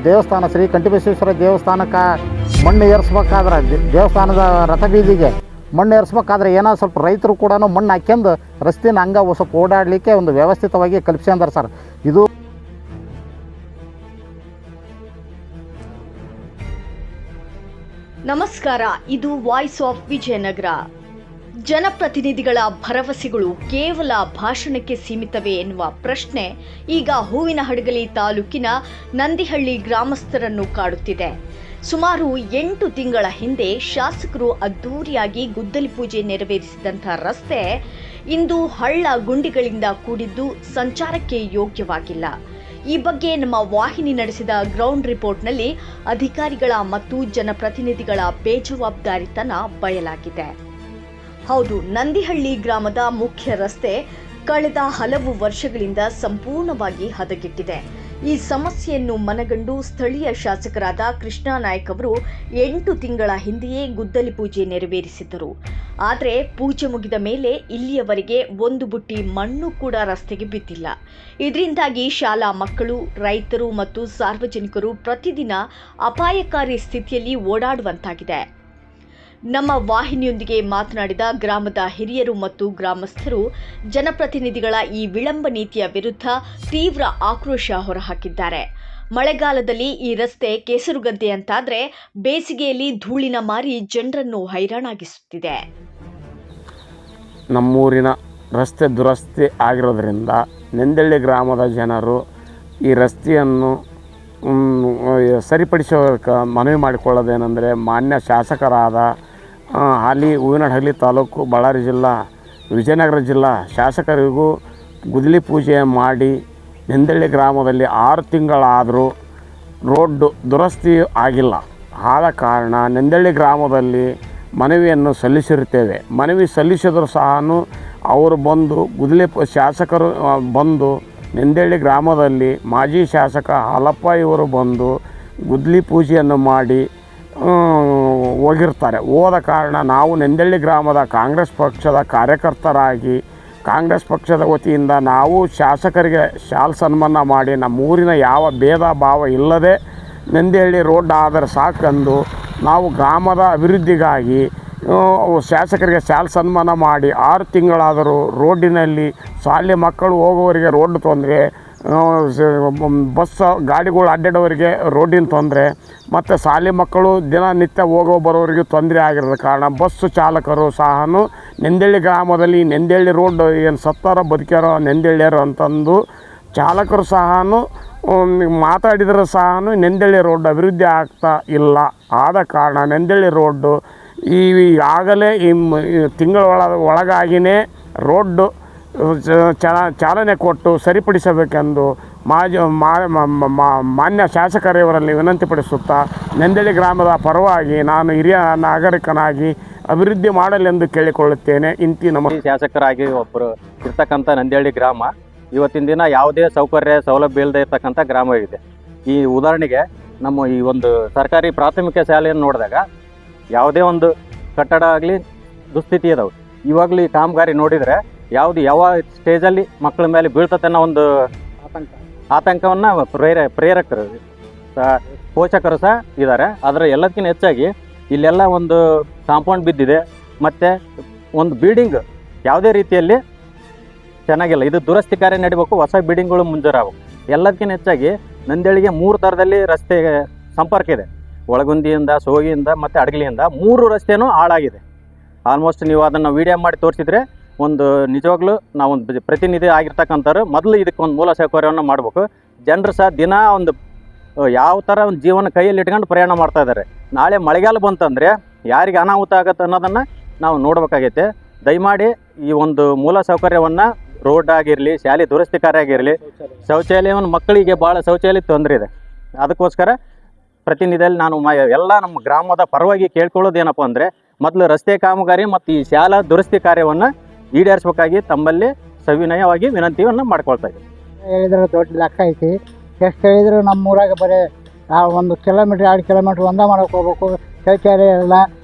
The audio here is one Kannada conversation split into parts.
ದೇವಸ್ಥಾನ ಶ್ರೀ ಕಂಠಿಬಸವೇಶ್ವರ ದೇವಸ್ಥಾನಕ್ಕೆ ಮಣ್ಣು ಏರಿಸ್ಬೇಕಾದ್ರೆ ದೇವಸ್ಥಾನದ ರಥಬೀದಿಗೆ ಮಣ್ಣು ಏರಿಸ್ಬೇಕಾದ್ರೆ ಏನೋ ಸ್ವಲ್ಪ ರೈತರು ಕೂಡ ಮಣ್ಣು ಹಾಕ್ಯಂದು ರಸ್ತೆನ ಹಂಗೆ ಸ್ವಲ್ಪ ಓಡಾಡಲಿಕ್ಕೆ ಒಂದು ವ್ಯವಸ್ಥಿತವಾಗಿ ಕಲ್ಪಿಸ್ಕೊಂಡಾರೆ ಸರ್. ಇದು ನಮಸ್ಕಾರ, ಇದು ವಾಯ್ಸ್ ಆಫ್ ವಿಜಯನಗರ. ಜನಪ್ರತಿನಿಧಿಗಳ ಭರವಸೆಗಳು ಕೇವಲ ಭಾಷಣಕ್ಕೆ ಸೀಮಿತವೇ ಎನ್ನುವ ಪ್ರಶ್ನೆ ಈಗ ಹೂವಿನಹಡಗಲಿ ತಾಲೂಕಿನ ನಂದಿಹಳ್ಳಿ ಗ್ರಾಮಸ್ಥರನ್ನು ಕಾಡುತ್ತಿದೆ. ಸುಮಾರು 8 ತಿಂಗಳ ಹಿಂದೆ ಶಾಸಕರು ಅದ್ದೂರಿಯಾಗಿ ಗುದ್ದಲಿ ಪೂಜೆ ನೆರವೇರಿಸಿದಂಥ ರಸ್ತೆ ಇಂದು ಹಳ್ಳ ಗುಂಡಿಗಳಿಂದ ಕೂಡಿದ್ದು ಸಂಚಾರಕ್ಕೆ ಯೋಗ್ಯವಾಗಿಲ್ಲ. ಈ ಬಗ್ಗೆ ನಮ್ಮ ವಾಹಿನಿ ನಡೆಸಿದ ಗ್ರೌಂಡ್ ರಿಪೋರ್ಟ್ನಲ್ಲಿ ಅಧಿಕಾರಿಗಳ ಮತ್ತು ಜನಪ್ರತಿನಿಧಿಗಳ ಬೇಜವಾಬ್ದಾರಿತನ ಬಯಲಾಗಿದೆ. ಹೌದು, ನಂದಿಹಳ್ಳಿ ಗ್ರಾಮದ ಮುಖ್ಯ ರಸ್ತೆ ಕಳೆದ ಹಲವು ವರ್ಷಗಳಿಂದ ಸಂಪೂರ್ಣವಾಗಿ ಹದಗೆಟ್ಟಿದೆ. ಈ ಸಮಸ್ಯೆಯನ್ನು ಮನಗಂಡು ಸ್ಥಳೀಯ ಶಾಸಕರಾದ ಕೃಷ್ಣ ನಾಯ್ಕ್ ಅವರು 8 ತಿಂಗಳ ಹಿಂದೆಯೇ ಗುದ್ದಲಿ ಪೂಜೆ ನೆರವೇರಿಸಿದ್ದರು. ಆದರೆ ಪೂಜೆ ಮುಗಿದ ಮೇಲೆ ಇಲ್ಲಿಯವರೆಗೆ ಒಂದು ಬುಟ್ಟಿ ಮಣ್ಣು ಕೂಡ ರಸ್ತೆಗೆ ಬಿದ್ದಿಲ್ಲ. ಇದರಿಂದಾಗಿ ಶಾಲಾ ಮಕ್ಕಳು, ರೈತರು ಮತ್ತು ಸಾರ್ವಜನಿಕರು ಪ್ರತಿದಿನ ಅಪಾಯಕಾರಿ ಸ್ಥಿತಿಯಲ್ಲಿ ಓಡಾಡುವಂತಾಗಿದೆ. ನಮ್ಮ ವಾಹಿನಿಯೊಂದಿಗೆ ಮಾತನಾಡಿದ ಗ್ರಾಮದ ಹಿರಿಯರು ಮತ್ತು ಗ್ರಾಮಸ್ಥರು ಜನಪ್ರತಿನಿಧಿಗಳ ಈ ವಿಳಂಬ ನೀತಿಯ ವಿರುದ್ಧ ತೀವ್ರ ಆಕ್ರೋಶ ಹೊರಹಾಕಿದ್ದಾರೆ. ಮಳೆಗಾಲದಲ್ಲಿ ಈ ರಸ್ತೆ ಕೆಸರುಗದ್ದೆಯಂತಾದರೆ ಬೇಸಿಗೆಯಲ್ಲಿ ಧೂಳಿನ ಮಾರಿ ಜನರನ್ನು ಹೈರಾಣಾಗಿಸುತ್ತಿದೆ. ನಮ್ಮೂರಿನ ರಸ್ತೆ ದುರಸ್ತಿ ಆಗಿರೋದ್ರಿಂದ ನಂದಿಹಳ್ಳಿ ಗ್ರಾಮದ ಜನರು ಈ ರಸ್ತೆಯನ್ನು ಸರಿಪಡಿಸೋಕೆ ಮನವಿ ಮಾಡಿಕೊಳ್ಳೋದೇನೆಂದರೆ, ಮಾನ್ಯ ಶಾಸಕರಾದ ಹಾಲಿ ಹೂವಿನಹಡಗಲಿ ತಾಲೂಕು, ಬಳ್ಳಾರಿ ಜಿಲ್ಲಾ, ವಿಜಯನಗರ ಜಿಲ್ಲಾ ಶಾಸಕರಿಗೂ ಗುದ್ದಲಿ ಪೂಜೆ ಮಾಡಿ ನಂದಿಹಳ್ಳಿ ಗ್ರಾಮದಲ್ಲಿ 6 ತಿಂಗಳಾದರೂ ರೋಡ್ ದುರಸ್ತಿ ಆಗಿಲ್ಲ. ಆದ ಕಾರಣ ನಂದಿಹಳ್ಳಿ ಗ್ರಾಮದಲ್ಲಿ ಮನವಿಯನ್ನು ಸಲ್ಲಿಸಿರುತ್ತೇವೆ. ಮನವಿ ಸಲ್ಲಿಸಿದರೂ ಸಹ ಅವರು ಬಂದು ಶಾಸಕರು ಬಂದು ನಂದಿಹಳ್ಳಿ ಗ್ರಾಮದಲ್ಲಿ ಮಾಜಿ ಶಾಸಕ ಹಾಲಪ್ಪ ಇವರು ಬಂದು ಗುದ್ದಲಿ ಪೂಜೆಯನ್ನು ಮಾಡಿ ಹೋಗಿರ್ತಾರೆ. ಹೋದ ಕಾರಣ ನಾವು ನಂದಿಹಳ್ಳಿ ಗ್ರಾಮದ ಕಾಂಗ್ರೆಸ್ ಪಕ್ಷದ ಕಾರ್ಯಕರ್ತರಾಗಿ ಕಾಂಗ್ರೆಸ್ ಪಕ್ಷದ ವತಿಯಿಂದ ನಾವು ಶಾಸಕರಿಗೆ ಶಾಲ್ ಸನ್ಮಾನ ಮಾಡಿ ನಮ್ಮೂರಿನ ಯಾವ ಭೇದ ಭಾವ ಇಲ್ಲದೆ ನಂದಿಹಳ್ಳಿ ರೋಡ್ ಆದರೆ ಸಾಕೆಂದು ನಾವು ಗ್ರಾಮದ ಅಭಿವೃದ್ಧಿಗಾಗಿ ಶಾಸಕರಿಗೆ ಶಾಲ್ ಸನ್ಮಾನ ಮಾಡಿ 6 ತಿಂಗಳಾದರೂ ರೋಡಿನಲ್ಲಿ ಶಾಲೆ ಮಕ್ಕಳು ಹೋಗೋವರಿಗೆ ರೋಡ್ ತೊಂದರೆ, ಬಸ್ ಗಾಡಿಗಳು ಅಡ್ಡಾಡೋರಿಗೆ ರೋಡಿನ ತೊಂದರೆ, ಮತ್ತು ಶಾಲೆ ಮಕ್ಕಳು ದಿನನಿತ್ಯ ಹೋಗೋ ಬರೋರಿಗೆ ತೊಂದರೆ ಆಗಿರೋದ ಕಾರಣ ಬಸ್ಸು ಚಾಲಕರು ಸಹ ನಂದಿಹಳ್ಳಿ ಗ್ರಾಮದಲ್ಲಿ ನಂದಿಹಳ್ಳಿ ರೋಡ್ ಏನು ಸತ್ತಾರೋ ಬದುಕ್ಯಾರೋ ನಂದಿಹಳ್ಳಿಯರು ಅಂತಂದು ಚಾಲಕರು ಸಹ ಮಾತಾಡಿದರೂ ಸಹ ನಂದಿಹಳ್ಳಿ ರೋಡ್ ಅಭಿವೃದ್ಧಿ ಆಗ್ತಾ ಇಲ್ಲ. ಆದ ಕಾರಣ ನಂದಿಹಳ್ಳಿ ರೋಡ್ಡು ಆಗಲೇ ಈ ತಿಂಗಳ ಒಳಗಾಗಿಯೇ ರೋಡ್ಡು ಚಾಲನೆ ಕೊಟ್ಟು ಸರಿಪಡಿಸಬೇಕೆಂದು ಮಾನ್ಯ ಶಾಸಕರಿವರಲ್ಲಿ ವಿನಂತಿಪಡಿಸುತ್ತಾ ನಂದಿಹಳ್ಳಿ ಗ್ರಾಮದ ಪರವಾಗಿ ನಾನು ಹಿರಿಯ ನಾಗರಿಕನಾಗಿ ಅಭಿವೃದ್ಧಿ ಮಾಡಲೆಂದು ಕೇಳಿಕೊಳ್ಳುತ್ತೇನೆ. ನಮ್ಮ ಶಾಸಕರಾಗಿ ಒಬ್ಬರು ಇರ್ತಕ್ಕಂಥ ನಂದಿಹಳ್ಳಿ ಗ್ರಾಮ ಇವತ್ತಿನ ದಿನ ಯಾವುದೇ ಸೌಲಭ್ಯ ಇಲ್ಲದೆ ಇರ್ತಕ್ಕಂಥ ಗ್ರಾಮವಾಗಿದೆ. ಈ ಉದಾಹರಣೆಗೆ ನಮ್ಮ ಈ ಒಂದು ಸರ್ಕಾರಿ ಪ್ರಾಥಮಿಕ ಶಾಲೆಯನ್ನು ನೋಡಿದಾಗ ಯಾವುದೇ ಒಂದು ಕಟ್ಟಡ ಆಗಲಿ ದುಸ್ಥಿತಿ ಇದಾವೆ. ಇವಾಗಲೂ ಈ ಕಾಮಗಾರಿ ನೋಡಿದರೆ ಯಾವ ಸ್ಟೇಜಲ್ಲಿ ಮಕ್ಕಳ ಮೇಲೆ ಬೀಳ್ತತೆ ಅನ್ನೋ ಒಂದು ಆತಂಕವನ್ನು ಪ್ರೇರಕರು ಪೋಷಕರು ಸಹ ಇದ್ದಾರೆ. ಆದರೆ ಎಲ್ಲದಕ್ಕಿಂತ ಹೆಚ್ಚಾಗಿ ಇಲ್ಲೆಲ್ಲ ಒಂದು ಕಾಂಪೌಂಡ್ ಬಿದ್ದಿದೆ, ಮತ್ತು ಒಂದು ಬಿಲ್ಡಿಂಗ್ ಯಾವುದೇ ರೀತಿಯಲ್ಲಿ ಚೆನ್ನಾಗಿಲ್ಲ. ಇದು ದುರಸ್ತಿ ಕಾರ್ಯ ನಡಿಬೇಕು, ಹೊಸ ಬಿಲ್ಡಿಂಗ್ಗಳು ಮುಂಜಾರಾಗಬೇಕು. ಎಲ್ಲದಕ್ಕಿಂತ ಹೆಚ್ಚಾಗಿ ನಂದಿಹಳ್ಳಿಗೆ 3 ಥರದಲ್ಲಿ ರಸ್ತೆ ಸಂಪರ್ಕ ಇದೆ. ಒಳಗುಂದಿಯಿಂದ, ಸೋಗಿಯಿಂದ ಮತ್ತು ಅಡಗಲಿಯಿಂದ 3 ರಸ್ತೆನೂ ಹಾಳಾಗಿದೆ. ಆಲ್ಮೋಸ್ಟ್ ನೀವು ಅದನ್ನು ವೀಡಿಯೋ ಮಾಡಿ ತೋರಿಸಿದರೆ ಒಂದು ನಿಜವಾಗ್ಲೂ ನಾವೊಂದು ಪ್ರತಿನಿಧಿ ಆಗಿರ್ತಕ್ಕಂಥವ್ರು ಮೊದಲು ಇದಕ್ಕೊಂದು ಮೂಲ ಸೌಕರ್ಯವನ್ನು ಮಾಡಬೇಕು. ಜನರು ಸಹ ದಿನ ಒಂದು ಯಾವ ಥರ ಒಂದು ಜೀವನ ಕೈಯಲ್ಲಿ ಇಟ್ಕೊಂಡು ಪ್ರಯಾಣ ಮಾಡ್ತಾ ಇದ್ದಾರೆ. ನಾಳೆ ಮಳೆಗಾಲ ಬಂತಂದರೆ ಯಾರಿಗೆ ಅನಾಹುತ ಆಗುತ್ತೆ ಅನ್ನೋದನ್ನು ನಾವು ನೋಡಬೇಕಾಗೈತೆ. ದಯಮಾಡಿ ಈ ಒಂದು ಮೂಲ ಸೌಕರ್ಯವನ್ನು, ರೋಡ್ ಆಗಿರಲಿ, ಶಾಲೆ ದುರಸ್ತಿ ಕಾರ್ಯ ಆಗಿರಲಿ, ಶೌಚಾಲಯವನ್ನು ಮಕ್ಕಳಿಗೆ ಭಾಳ ಶೌಚಾಲಯ ತೊಂದರೆ ಇದೆ. ಅದಕ್ಕೋಸ್ಕರ ಪ್ರತಿನಿಧಿಯಲ್ಲಿ ನಾನು ಎಲ್ಲ ನಮ್ಮ ಗ್ರಾಮದ ಪರವಾಗಿ ಕೇಳ್ಕೊಳ್ಳೋದೇನಪ್ಪ ಅಂದರೆ, ಮೊದಲು ರಸ್ತೆ ಕಾಮಗಾರಿ ಮತ್ತು ಈ ಶಾಲಾ ದುರಸ್ತಿ ಕಾರ್ಯವನ್ನು ಈಡೇರಿಸಬೇಕಾಗಿ ತಮ್ಮಲ್ಲಿ ಸವಿನಯವಾಗಿ ವಿನಂತಿಯನ್ನು ಮಾಡ್ಕೊಳ್ತಾ ಇದ್ದೀವಿ. ಹೇಳಿದ್ರೆ ದೊಡ್ಡ ಲೆಕ್ಕ ಐತಿ. ಎಷ್ಟು ಹೇಳಿದ್ರು ನಮ್ಮೂರಾಗ ಬರೀ 1 ಕಿಲೋಮೀಟ್ರ್ 2 ಕಿಲೋಮೀಟ್ರ್ ಒಂದೇ ಮಾಡೋಕೆ ಹೋಗ್ಬೇಕು. ಶೌಚಾಲಯ ಇಲ್ಲ.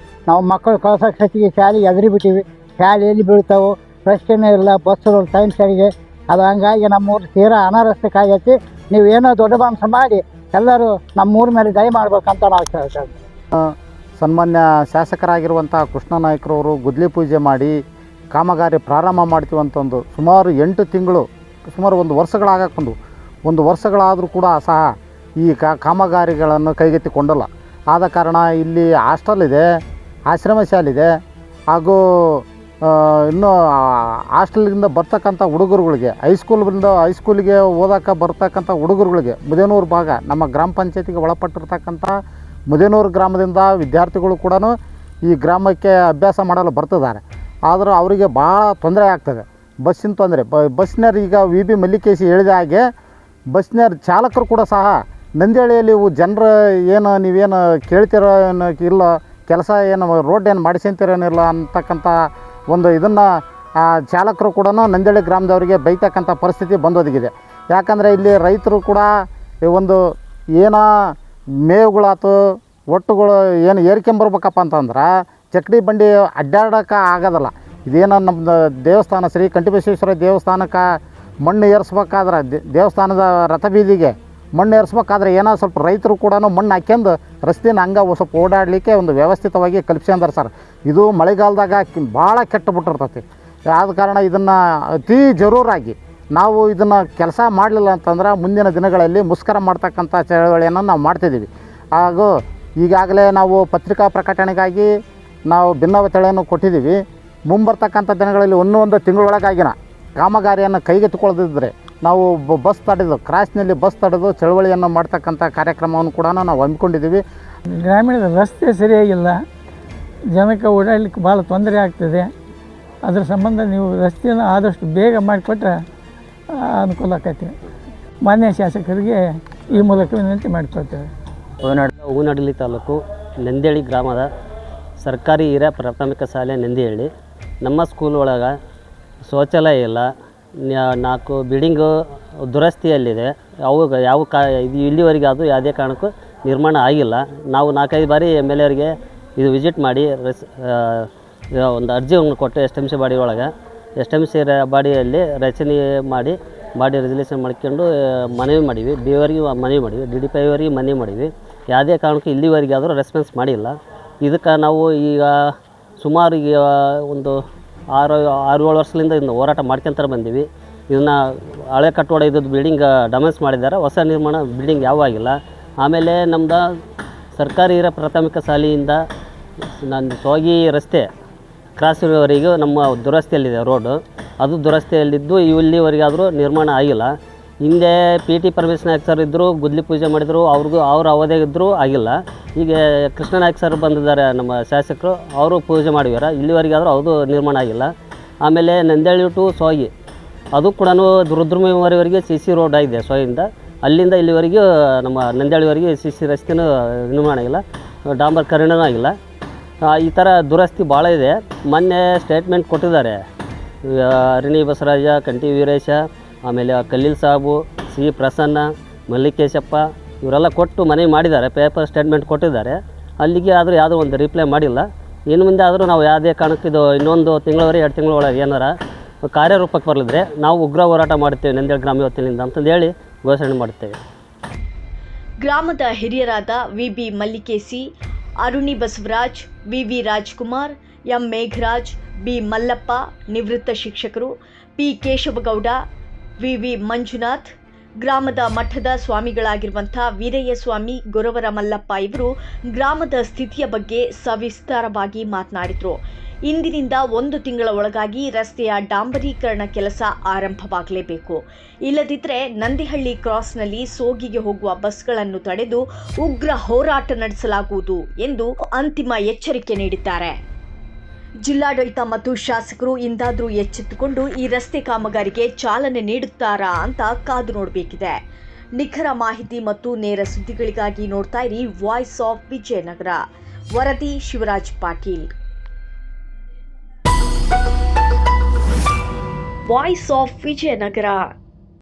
ನಾವು ಮಕ್ಕಳು ಕಳ್ಸೋಕೆ ಸತಿಗೆ ಶಾಲೆಗೆ ಎದುರಿ ಬಿಟ್ಟಿವಿ. ಶಾಲೆಯಲ್ಲಿ ಬೀಳ್ತಾವೆ, ರಸ್ತೆನೇ ಇಲ್ಲ, ಬಸ್ಸುಗಳು ಟೈಮ್ ಸರಿಗೆ. ಅದು ಹಂಗಾಗಿ ನಮ್ಮೂರು ತೀರಾ ಅನಾರಸ್ತಿಕಾಗೈತಿ. ನೀವೇನೋ ದೊಡ್ಡ ಮನಸ್ಸು ಮಾಡಿ ಎಲ್ಲರೂ ನಮ್ಮೂರ ಮೇಲೆ ದಯ ಮಾಡ್ಬೇಕಂತ ನಾವು ಕೇಳ್ತೇವೆ. ಸನ್ಮಾನ್ಯ ಶಾಸಕರಾಗಿರುವಂಥ ಕೃಷ್ಣ ನಾಯ್ಕರವರು ಗುದ್ಲಿ ಪೂಜೆ ಮಾಡಿ ಕಾಮಗಾರಿ ಪ್ರಾರಂಭ ಮಾಡ್ತೀವಿ ಅಂತಂದು ಸುಮಾರು 8 ತಿಂಗಳು ಸುಮಾರು 1 ವರ್ಷಗಳಾಗಕ್ಕೊಂದು 1 ವರ್ಷಗಳಾದರೂ ಕೂಡ ಸಹ ಈ ಕಾಮಗಾರಿಗಳನ್ನು ಕೈಗೆತ್ತಿಕೊಂಡಲ್ಲ. ಆದ ಕಾರಣ ಇಲ್ಲಿ ಹಾಸ್ಟೆಲ್ ಇದೆ, ಆಶ್ರಮ ಶಾಲೆ ಇದೆ, ಹಾಗೂ ಇನ್ನೂ ಹಾಸ್ಟೆಲಿಂದ ಬರ್ತಕ್ಕಂಥ ಹುಡುಗರುಗಳಿಗೆ ಹೈಸ್ಕೂಲಿಗೆ ಓದೋಕ್ಕೆ ಬರ್ತಕ್ಕಂಥ ಹುಡುಗರುಗಳಿಗೆ ಮುದೇನೂರು ಭಾಗ ನಮ್ಮ ಗ್ರಾಮ ಪಂಚಾಯತಿಗೆ ಒಳಪಟ್ಟಿರ್ತಕ್ಕಂಥ ಮುದೇನೂರು ಗ್ರಾಮದಿಂದ ವಿದ್ಯಾರ್ಥಿಗಳು ಕೂಡ ಈ ಗ್ರಾಮಕ್ಕೆ ಅಭ್ಯಾಸ ಮಾಡಲು ಬರ್ತಿದ್ದಾರೆ. ಆದರೂ ಅವರಿಗೆ ಭಾಳ ತೊಂದರೆ ಆಗ್ತದೆ, ಬಸ್ಸಿನ ತೊಂದರೆ. ಬಸ್ನವ್ರು ಈಗ VB ಮಲ್ಲಿಕೇಶಿ ಹೇಳಿದ ಹಾಗೆ ಬಸ್ನವ್ರ ಚಾಲಕರು ಕೂಡ ಸಹ ನಂದಿಹಳ್ಳಿಯಲ್ಲಿ ಜನರು ಏನು ನೀವೇನು ಕೇಳ್ತಿರೋ ಇಲ್ಲ, ಕೆಲಸ ಏನು ರೋಡ್ ಏನು ಮಾಡಿಸ್ಕೊಂತೀರೇನಿಲ್ಲ ಅಂತಕ್ಕಂಥ ಒಂದು ಇದನ್ನು ಚಾಲಕರು ಕೂಡ ನಂದಿಹಳ್ಳಿ ಗ್ರಾಮದವರಿಗೆ ಬೈತಕ್ಕಂಥ ಪರಿಸ್ಥಿತಿ ಬಂದೊದಗಿದೆ. ಯಾಕಂದರೆ ಇಲ್ಲಿ ರೈತರು ಕೂಡ ಒಂದು ಏನೋ ಮೇವುಗಳಾತು ಒಟ್ಟುಗಳು ಏನು ಏರ್ಕೊಂಬರ್ಬೇಕಪ್ಪ ಅಂತಂದ್ರೆ ಚಕ್ಡಿ ಬಂಡಿ ಅಡ್ಡಾಡೋಕೆ ಆಗೋದಲ್ಲ. ಇದೇನೋ ನಮ್ಮ ದೇವಸ್ಥಾನ ಶ್ರೀ ಕಂಠಿಬಸವೇಶ್ವರ ದೇವಸ್ಥಾನಕ್ಕೆ ಮಣ್ಣು ಏರಿಸ್ಬೇಕಾದ್ರೆ ದೇವಸ್ಥಾನದ ರಥ ಬೀದಿಗೆ ಮಣ್ಣು ಏರಿಸ್ಬೇಕಾದ್ರೆ ಏನೋ ಸ್ವಲ್ಪ ರೈತರು ಕೂಡ ಮಣ್ಣು ಹಾಕ್ಯಂದು ರಸ್ತೆನ ಹಂಗೆ ಸ್ವಲ್ಪ ಓಡಾಡಲಿಕ್ಕೆ ಒಂದು ವ್ಯವಸ್ಥಿತವಾಗಿ ಕಲ್ಪಿಸ್ಕೊಂಡಾರೆ ಸರ್. ಇದು ಮಳೆಗಾಲದಾಗ ಭಾಳ ಕೆಟ್ಟು ಬಿಟ್ಟಿರ್ತೈತಿ. ಆದ ಕಾರಣ ಇದನ್ನು ಅತೀ ಜರೂರಾಗಿ ನಾವು ಇದನ್ನು ಕೆಲಸ ಮಾಡಲಿಲ್ಲ ಅಂತಂದ್ರೆ ಮುಂದಿನ ದಿನಗಳಲ್ಲಿ ಮುಷ್ಕರ ಮಾಡ್ತಕ್ಕಂಥ ಚಳವಳಿಯನ್ನು ನಾವು ಮಾಡ್ತಿದ್ದೀವಿ. ಹಾಗೂ ಈಗಾಗಲೇ ನಾವು ಪತ್ರಿಕಾ ಪ್ರಕಟಣೆಗಾಗಿ ನಾವು ಭಿನ್ನವತಳೆಯನ್ನು ಕೊಟ್ಟಿದ್ದೀವಿ. ಮುಂಬರ್ತಕ್ಕಂಥ ದಿನಗಳಲ್ಲಿ ಒಂದು ತಿಂಗಳೊಳಗಾಗಿನ ಕಾಮಗಾರಿಯನ್ನು ಕೈಗೆತ್ತಿಕೊಳ್ಳದಿದ್ದರೆ ನಾವು ಬಸ್ ತಡೆದು ಕ್ರಾಸ್ನಲ್ಲಿ ಬಸ್ ತಡೆದು ಚಳವಳಿಯನ್ನು ಮಾಡ್ತಕ್ಕಂಥ ಕಾರ್ಯಕ್ರಮವನ್ನು ಕೂಡ ನಾವು ಹಮ್ಮಿಕೊಂಡಿದ್ದೀವಿ. ಗ್ರಾಮೀಣದ ರಸ್ತೆ ಸರಿಯಾಗಿಲ್ಲ, ಜನಕ್ಕೆ ಓಡಾಡಲಿಕ್ಕೆ ಭಾಳ ತೊಂದರೆ ಆಗ್ತದೆ. ಅದರ ಸಂಬಂಧ ನೀವು ರಸ್ತೆಯನ್ನು ಆದಷ್ಟು ಬೇಗ ಮಾಡಿಕೊಟ್ರೆ ಅನುಕೂಲ ಆಕೈತಿ. ಮಾನ್ಯ ಶಾಸಕರಿಗೆ ಈ ಮೂಲಕ ವಿನಂತಿ ಮಾಡಿಕೊಳ್ತೇವೆ. ಹೂವಿನಹಡಗಲಿ ತಾಲೂಕು ನಂದಿಹಳ್ಳಿ ಗ್ರಾಮದ ಸರ್ಕಾರಿ ಹಿರಿಯ ಪ್ರಾಥಮಿಕ ಶಾಲೆ ನಂದಿಹಳ್ಳಿ. ನಮ್ಮ ಸ್ಕೂಲ್ ಒಳಗೆ ಶೌಚಾಲಯ ಇಲ್ಲ, 4 ಬಿಲ್ಡಿಂಗು ದುರಸ್ತಿಯಲ್ಲಿದೆ. ಯಾವ ಇದು ಇಲ್ಲಿವರೆಗೆ ಅದು ಯಾವುದೇ ಕಾರಣಕ್ಕೂ ನಿರ್ಮಾಣ ಆಗಿಲ್ಲ. ನಾವು 4-5 ಬಾರಿ MLA ಅವರಿಗೆ ಇದು ವಿಸಿಟ್ ಮಾಡಿ ಒಂದು ಅರ್ಜಿಯನ್ನು ಕೊಟ್ಟು STMC ಬಾಡಿ ಒಳಗೆ STMC ಬಾಡಿಯಲ್ಲಿ ರಚನೆ ಮಾಡಿ ಬಾಡಿ ರೆಸಲ್ಯೂಷನ್ ಮಾಡ್ಕೊಂಡು ಮನವಿ ಮಾಡೀವಿ. BO ಅವರಿಗೆ ಮನವಿ ಮಾಡೀವಿ, DDP ಅವರಿಗೆ ಮನವಿ ಮಾಡೀವಿ. ಯಾವುದೇ ಕಾರಣಕ್ಕೂ ಇಲ್ಲಿವರೆಗೆ ಆದರೂ ರೆಸ್ಪಾನ್ಸ್ ಮಾಡಿಲ್ಲ. ಇದಕ್ಕೆ ನಾವು ಈಗ ಸುಮಾರು ಈಗ ಒಂದು 6-7 ವರ್ಷದಿಂದ ಇದನ್ನು ಹೋರಾಟ ಮಾಡ್ಕೊಂತ ಬಂದೀವಿ. ಇದನ್ನು ಹಳೆ ಕಟ್ಟಡ ಇದ್ದದ್ದು ಬಿಲ್ಡಿಂಗ್ ಡಮೆನ್ಸ್ ಮಾಡಿದ್ದಾರೆ, ಹೊಸ ನಿರ್ಮಾಣ ಬಿಲ್ಡಿಂಗ್ ಯಾವ ಆಗಿಲ್ಲ. ಆಮೇಲೆ ನಮ್ಮದು ಸರ್ಕಾರಿ ಹಿರಿಯ ಪ್ರಾಥಮಿಕ ಶಾಲೆಯಿಂದ ಸೋಗಿ ರಸ್ತೆ ಕ್ರಾಸ್ ಇರುವವರೆಗೂ ನಮ್ಮ ದುರಸ್ತಿಯಲ್ಲಿದೆ ರೋಡು, ಅದು ದುರಸ್ತಿಯಲ್ಲಿದ್ದು ಇಲ್ಲಿವರೆಗಾದರೂ ನಿರ್ಮಾಣ ಆಗಿಲ್ಲ. ಹಿಂದೆ PT ಪರಮೇಶ್ ನಾಯ್ಕ ಸರ್ ಇದ್ದರು, ಗುದ್ಲಿ ಪೂಜೆ ಮಾಡಿದರು, ಅವ್ರ ಅವಧಿಯಾಗಿದ್ದರೂ ಆಗಿಲ್ಲ. ಈಗ ಕೃಷ್ಣ ನಾಯ್ಕ ಸರ್ ಬಂದಿದ್ದಾರೆ ನಮ್ಮ ಶಾಸಕರು, ಅವರು ಪೂಜೆ ಮಾಡಿದ್ದಾರೆ. ಇಲ್ಲಿವರೆಗಾದರೂ ಅದು ನಿರ್ಮಾಣ ಆಗಿಲ್ಲ. ಆಮೇಲೆ ನಂದಿಹಳ್ಳಿ ಟು ಸೋಗಿ ಅದು ಕೂಡ ರುದ್ರಮುನಿವರೆಗೆ CC ರೋಡ್ ಆಗಿದೆ. ಸೋಯಿಂದ ಅಲ್ಲಿಂದ ಇಲ್ಲಿವರೆಗೂ ನಮ್ಮ ನಂದಿಹಳ್ಳಿವರೆಗೆ CC ರಸ್ತೆನೂ ನಿರ್ಮಾಣ ಆಗಿಲ್ಲ, ಡಾಂಬರೀಕರಣನೂ ಆಗಿಲ್ಲ. ಈ ಥರ ದುರಸ್ತಿ ಭಾಳ ಇದೆ. ಮೊನ್ನೆ ಸ್ಟೇಟ್ಮೆಂಟ್ ಕೊಟ್ಟಿದ್ದಾರೆ ಅರಣಿ ಬಸವರಾಜ, ಕಂಠಿ ವೀರೇಶ, ಆಮೇಲೆ ಖಲೀಲ್ ಸಾಬು, C ಪ್ರಸನ್ನ, ಮಲ್ಲಿಕೇಶಪ್ಪ ಇವರೆಲ್ಲ ಕೊಟ್ಟು ಮನವಿ ಮಾಡಿದ್ದಾರೆ, ಪೇಪರ್ ಸ್ಟೇಟ್ಮೆಂಟ್ ಕೊಟ್ಟಿದ್ದಾರೆ. ಅಲ್ಲಿಗೆ ಆದರೂ ಯಾವುದೋ ಒಂದು ರಿಪ್ಲೈ ಮಾಡಿಲ್ಲ. ಇನ್ನು ಮುಂದೆ ಆದರೂ ನಾವು ಯಾವುದೇ ಕಾರಣಕ್ಕೆ ಇದು ಇನ್ನೊಂದು ತಿಂಗಳವರೆಗೆ 2 ತಿಂಗಳ ಒಳಗೆ ಏನಾರ ಕಾರ್ಯರೂಪಕ್ಕೆ ಬರಲಿದ್ರೆ ನಾವು ಉಗ್ರ ಹೋರಾಟ ಮಾಡ್ತೇವೆ ನಂದಿಹಳ್ಳಿ ಗ್ರಾಮ ವತಿಯಿಂದ ಅಂತಂದು ಹೇಳಿ ಘೋಷಣೆ ಮಾಡುತ್ತೇವೆ. ಗ್ರಾಮದ ಹಿರಿಯರಾದ VB ಮಲ್ಲಿಕೇಸಿ, Aruni Basavaraj, VV Rajkumar, M Megharaj, B Mallappa, ನಿವೃತ್ತ ಶಿಕ್ಷಕರು, P ಕೇಶವಗೌಡ, VV ಮಂಜುನಾಥ್, ಗ್ರಾಮದ ಮಠದ ಸ್ವಾಮಿಗಳಾಗಿರುವಂಥ ವೀರಯ್ಯ ಸ್ವಾಮಿ, ಗೊರವರ ಮಲ್ಲಪ್ಪ ಇವರು ಗ್ರಾಮದ ಸ್ಥಿತಿಯ ಬಗ್ಗೆ ಸವಿಸ್ತಾರವಾಗಿ ಮಾತನಾಡಿದರು. ಇಂದಿನಿಂದ 1 ತಿಂಗಳ ಒಳಗಾಗಿ ರಸ್ತೆಯ ಡಾಂಬರೀಕರಣ ಕೆಲಸ ಆರಂಭವಾಗಲೇಬೇಕು. ಇಲ್ಲದಿದ್ದರೆ ನಂದಿಹಳ್ಳಿ ಕ್ರಾಸ್ನಲ್ಲಿ ಸೋಗಿಗೆ ಹೋಗುವ ಬಸ್ಗಳನ್ನು ತಡೆದು ಉಗ್ರ ಹೋರಾಟ ನಡೆಸಲಾಗುವುದು ಎಂದು ಅಂತಿಮ ಎಚ್ಚರಿಕೆ ನೀಡಿದ್ದಾರೆ. ಜಿಲ್ಲಾಡಳಿತ ಮತ್ತು ಶಾಸಕರು ಇಂದಾದರೂ ಎಚ್ಚೆತ್ತುಕೊಂಡು ಈ ರಸ್ತೆ ಕಾಮಗಾರಿಗೆ ಚಾಲನೆ ನೀಡುತ್ತಾರಾ ಅಂತ ಕಾದು ನೋಡಬೇಕಿದೆ. ನಿಖರ ಮಾಹಿತಿ ಮತ್ತು ನೇರ ಸುದ್ದಿಗಳಿಗಾಗಿ ನೋಡ್ತಾ ಇರಿ ವಾಯ್ಸ್ ಆಫ್ ವಿಜಯನಗರ. ವರದಿ ಶಿವರಾಜ್ ಪಾಟೀಲ್. Voice of Vijayanagara.